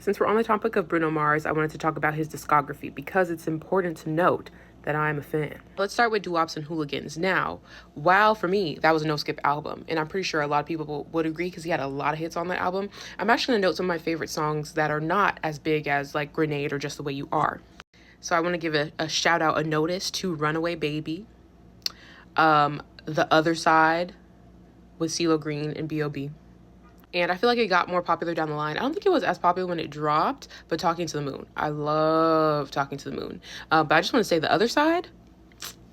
Since we're on the topic of Bruno Mars, I wanted to talk about his discography because it's important to note that I'm a fan. Let's start with Doo-Wops and Hooligans. Now, while for me, that was a no-skip album, and I'm pretty sure a lot of people would agree because he had a lot of hits on that album, I'm actually going to note some of my favorite songs that are not as big as like Grenade or Just the Way You Are. So I want to give a shout out, a notice to Runaway Baby, The Other Side with CeeLo Green and B.O.B. And I feel like it got more popular down the line. I don't think it was as popular when it dropped, but Talking to the Moon. I love Talking to the Moon. But I just want to say The Other Side,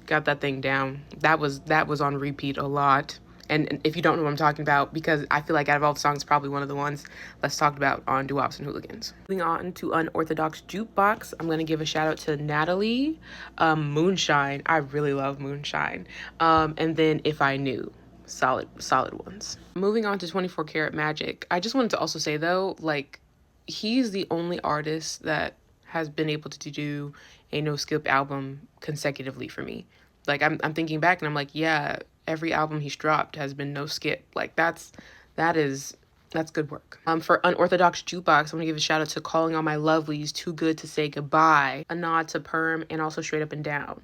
got that thing down. That was on repeat a lot. And if you don't know what I'm talking about, because I feel like out of all the songs, probably one of the ones let's talked about on Doo-Wops and Hooligans. Moving on to Unorthodox Jukebox, I'm going to give a shout out to Natalie. Moonshine. I really love Moonshine. And then If I Knew. Solid ones. Moving on to 24 Karat Magic. I just wanted to also say though, like, he's the only artist that has been able to do a no skip album consecutively for me. Like I'm thinking back and I'm like, yeah, every album he's dropped has been no skip. Like that's good work. For Unorthodox Jukebox, I'm gonna give a shout out to Calling All My Lovelies, Too Good to Say Goodbye, a nod to Perm, and also Straight Up and Down.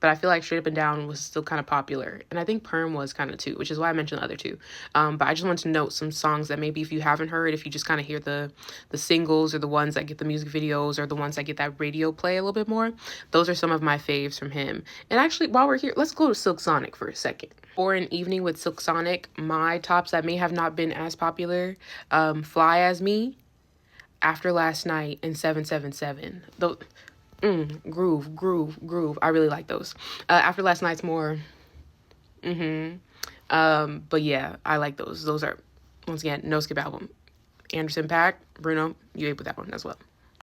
But I feel like Straight Up and Down was still kind of popular. And I think Perm was kind of too, which is why I mentioned the other two. But I just wanted to note some songs that maybe if you haven't heard, if you just kind of hear the singles or the ones that get the music videos or the ones that get that radio play a little bit more, those are some of my faves from him. And actually, while we're here, let's go to Silk Sonic for a second. For an evening with Silk Sonic, my tops that may have not been as popular, Fly As Me, After Last Night, and 777. Those... groove. I really like those. After Last Night's more, but yeah, I like those. Those are, once again, no skip album. Anderson .Paak, Bruno, you ate with that one as well.